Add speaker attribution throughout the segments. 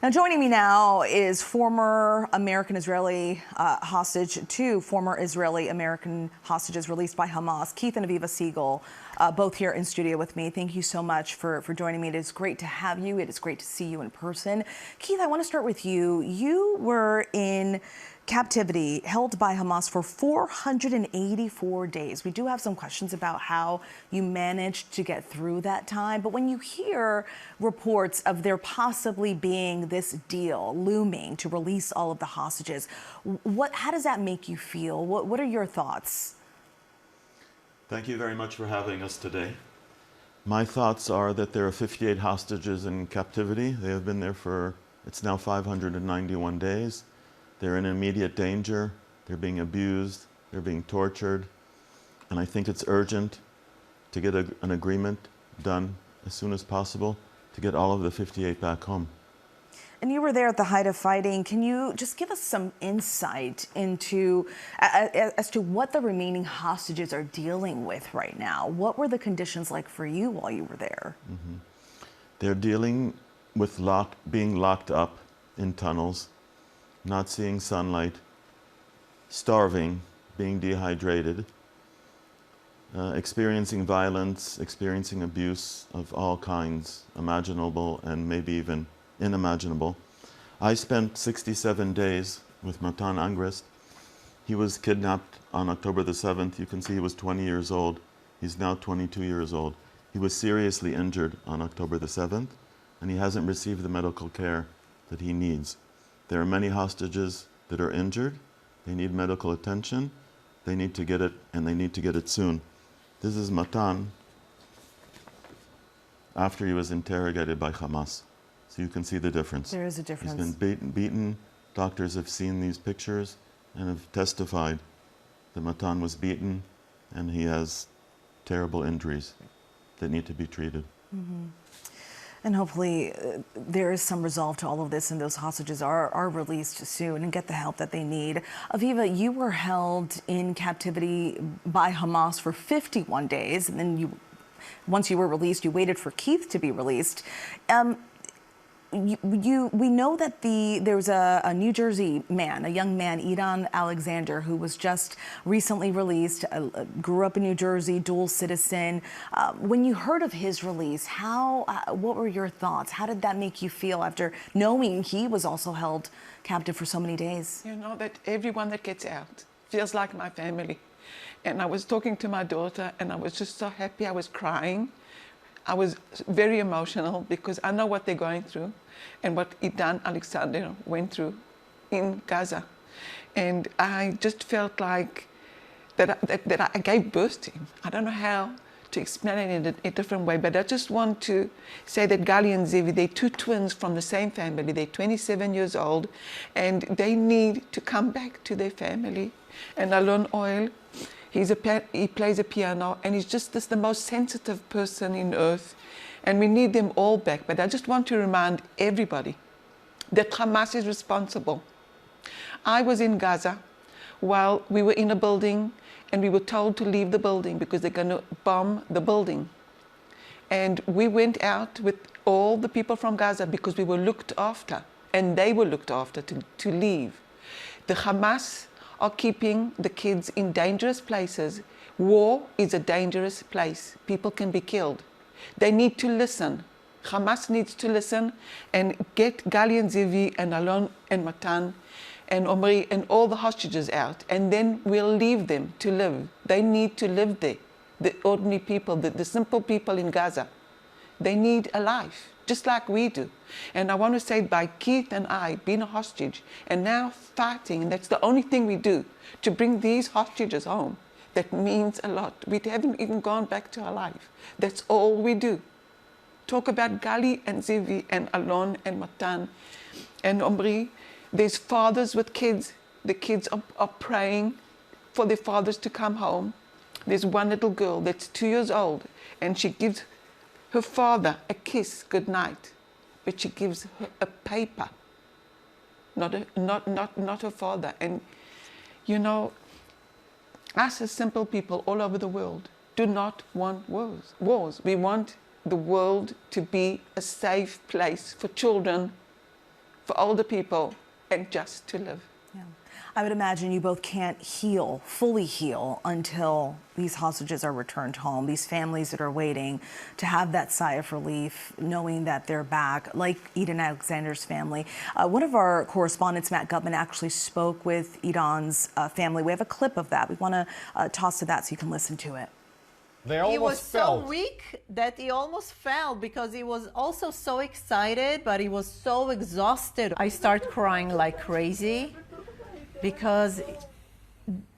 Speaker 1: Now, joining me now is former American-Israeli two former Israeli-American hostages released by Hamas, Keith and Aviva Siegel, both here in studio with me. Thank you so much for joining me. It is great to have you. It is great to see you in person. Keith, I want to start with you. You were in captivity, held by Hamas for 484 days. We do have some questions about how you managed to get through that time. But when you hear reports of there possibly being this deal looming to release all of the hostages, how does that make you feel? What are your thoughts?
Speaker 2: Thank you very much for having us today. My thoughts are that there are 58 hostages in captivity. They have been there for, it's now 591 days. They're in immediate danger, they're being abused, they're being tortured, and I think it's urgent to get an agreement done as soon as possible to get all of the 58 back home.
Speaker 1: And you were there at the height of fighting. Can you just give us some insight into as to what the remaining hostages are dealing with right now? What were the conditions like for you while you were there?
Speaker 2: They're dealing with being locked up in tunnels, not seeing sunlight, starving, being dehydrated, experiencing violence, experiencing abuse of all kinds, imaginable and maybe even unimaginable. I spent 67 days with Matan Angrist. He was kidnapped on October the 7th. You can see he was 20 years old. He's now 22 years old. He was seriously injured on October the 7th, and he hasn't received the medical care that he needs. There are many hostages that are injured. They need medical attention. They need to get it, and they need to get it soon. This is Matan after he was interrogated by Hamas. So you can see the difference.
Speaker 1: There is a difference.
Speaker 2: He's been beaten. Doctors have seen these pictures and have testified that Matan was beaten and he has terrible injuries that need to be treated.
Speaker 1: And hopefully there is some resolve to all of this and those hostages are released soon and get the help that they need. Aviva, you were held in captivity by Hamas for 51 days, and then once you were released, you waited for Keith to be released. We know that there was a New Jersey man, a young man, Idan Alexander, who was just recently released, grew up in New Jersey, dual citizen. When you heard of his release, what were your thoughts? How did that make you feel after knowing he was also held captive for so many days?
Speaker 3: You know that everyone that gets out feels like my family. And I was talking to my daughter and I was just so happy. I was crying. I was very emotional because I know what they're going through and what Idan Alexander went through in Gaza. And I just felt like that I gave birth to him. I don't know how to explain it in a different way, but I just want to say that Gali and Zevi, they're two twins from the same family. They're 27 years old and they need to come back to their family. And Alon Oil, he plays a piano and he's just the most sensitive person in earth, and we need them all back. But I just want to remind everybody that Hamas is responsible. I was in Gaza while we were in a building and we were told to leave the building because they're going to bomb the building. And we went out with all the people from Gaza because we were looked after and they were looked after to leave. The Hamas are keeping the kids in dangerous places. War is a dangerous place. People can be killed. They need to listen. Hamas needs to listen and get Gali and Zevi and Alon and Matan and Omri and all the hostages out, and then we'll leave them to live. They need to live there. The ordinary people, the simple people in Gaza, they need a life, just like we do. And I want to say, by Keith and I being a hostage and now fighting, and that's the only thing we do to bring these hostages home, that means a lot. We haven't even gone back to our life. That's all we do. Talk about Gali and Zevi and Alon and Matan and Omri. There's fathers with kids. The kids are praying for their fathers to come home. There's one little girl that's 2 years old and she gives her father a kiss goodnight, but she gives her a paper, not her father. And you know, us as simple people all over the world do not want wars. We want the world to be a safe place for children for older people, and just to live.
Speaker 1: Yeah. I would imagine you both can't heal, fully heal, until these hostages are returned home, these families that are waiting to have that sigh of relief, knowing that they're back, like Eden Alexander's family. One of our correspondents, Matt Gutman, actually spoke with Eden's family. We have a clip of that. We want to toss to that so you can listen to it.
Speaker 4: He was so weak that he almost fell because he was also so excited, but he was so exhausted. I start crying like crazy because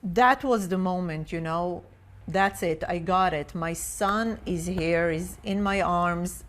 Speaker 4: that was the moment, you know. That's it. I got it. My son is here. He's in my arms.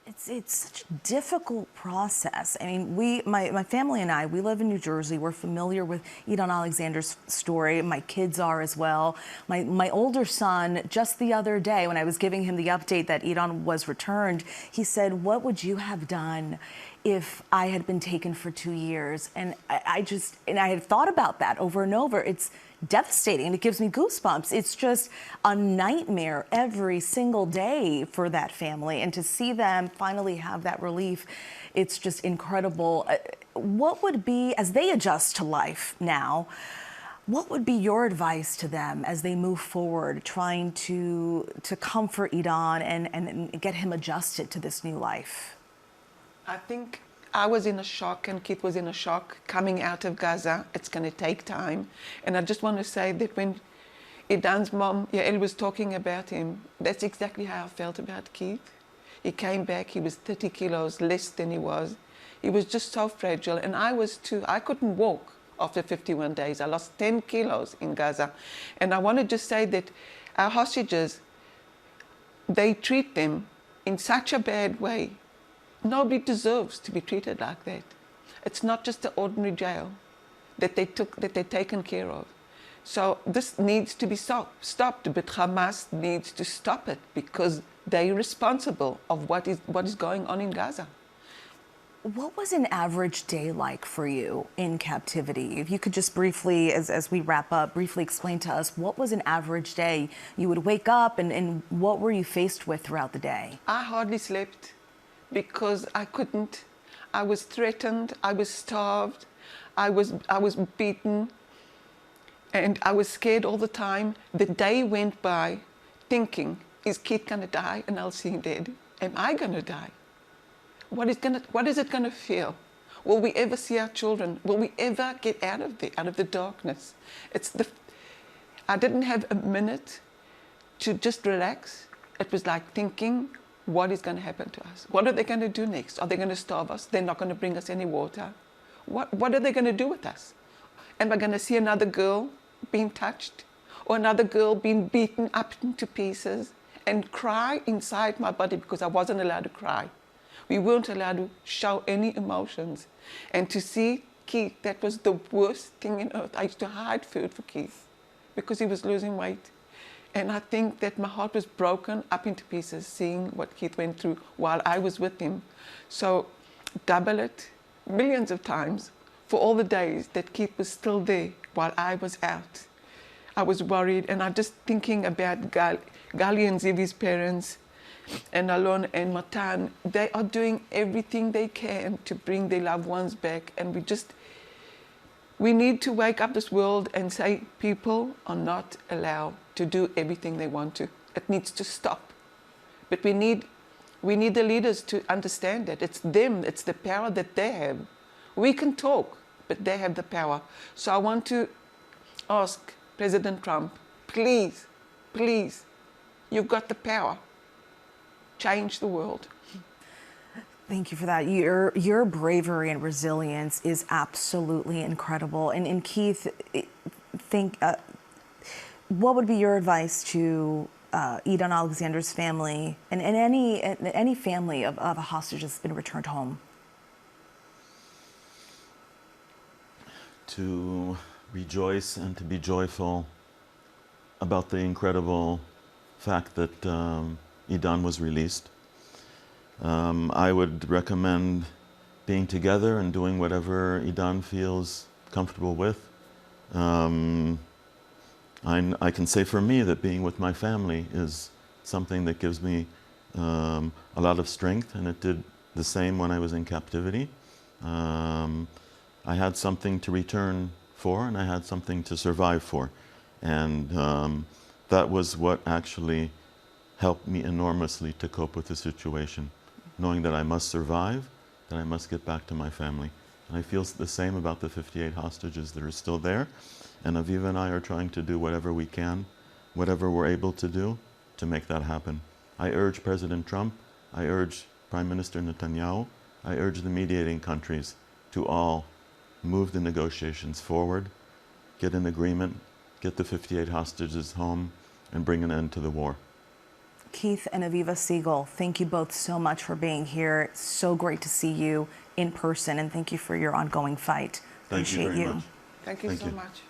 Speaker 1: It's such a difficult process. I mean, my family and I, we live in New Jersey. We're familiar with Eden Alexander's story. My kids are as well. My older son, just the other day, when I was giving him the update that Eden was returned, he said, "What would you have done if I had been taken for 2 years?" And I had thought about that over and over. It's devastating, and it gives me goosebumps. It's just a nightmare every single day for that family, and to see them finally have that relief, it's just incredible. What would be, as they adjust to life now, what would be your advice to them as they move forward, trying to comfort Eden and get him adjusted to this new life?
Speaker 3: I think I was in a shock, and Keith was in a shock coming out of Gaza. It's going to take time. And I just want to say that when Eden's mom, Yael, was talking about him, that's exactly how I felt about Keith. He came back, he was 30 kilos less than he was. He was just so fragile, and I was too. I couldn't walk after 51 days. I lost 10 kilos in Gaza. And I want to just say that our hostages, they treat them in such a bad way. Nobody deserves to be treated like that. It's not just an ordinary jail that they're taken care of. So this needs to be stopped, but Hamas needs to stop it because they're responsible of what is going on in Gaza.
Speaker 1: What was an average day like for you in captivity? If you could just briefly, as we wrap up, briefly explain to us, what was an average day? You would wake up, and what were you faced with throughout the day?
Speaker 3: I hardly slept because I couldn't. I was threatened, I was starved, I was beaten, and I was scared all the time. The day went by thinking, is Keith gonna die and I'll see him dead? Am I gonna die? What is it gonna feel? Will we ever see our children? Will we ever get out of the darkness? I didn't have a minute to just relax. It was like thinking, what is going to happen to us? What are they going to do next? Are they going to starve us? They're not going to bring us any water. What are they going to do with us? Am I going to see another girl being touched, or another girl being beaten up into pieces, and cry inside my body because I wasn't allowed to cry? We weren't allowed to show any emotions. And to see Keith, that was the worst thing on earth. I used to hide food for Keith because he was losing weight. And I think that my heart was broken up into pieces seeing what Keith went through while I was with him. So double it millions of times for all the days that Keith was still there while I was out. I was worried, and I'm just thinking about Gali and Zivi's parents, and Alon and Matan. They are doing everything they can to bring their loved ones back, and we need to wake up this world and say people are not allowed to do everything they want to. It needs to stop. But we need the leaders to understand that it's them, it's the power that they have. We can talk, but they have the power. So I want to ask President Trump, please, please, you've got the power. Change the world.
Speaker 1: Thank you for that. Your bravery and resilience is absolutely incredible. And Keith, what would be your advice to Eden Alexander's family and any family of a hostage that's been returned home?
Speaker 2: To rejoice and to be joyful about the incredible fact that Eden was released. I would recommend being together and doing whatever Eden feels comfortable with. I can say for me that being with my family is something that gives me a lot of strength, and it did the same when I was in captivity. I had something to return for, and I had something to survive for. And that was what actually helped me enormously to cope with the situation, knowing that I must survive, that I must get back to my family. And I feel the same about the 58 hostages that are still there. And Aviva and I are trying to do whatever we can, whatever we're able to do, to make that happen. I urge President Trump, I urge Prime Minister Netanyahu, I urge the mediating countries to all move the negotiations forward, get an agreement, get the 58 hostages home, and bring an end to the war.
Speaker 1: Keith and Aviva Siegel, thank you both so much for being here. It's so great to see you in person, and thank you for your ongoing fight.
Speaker 2: Thank you
Speaker 1: Appreciate
Speaker 2: very much.
Speaker 3: Thank you so much.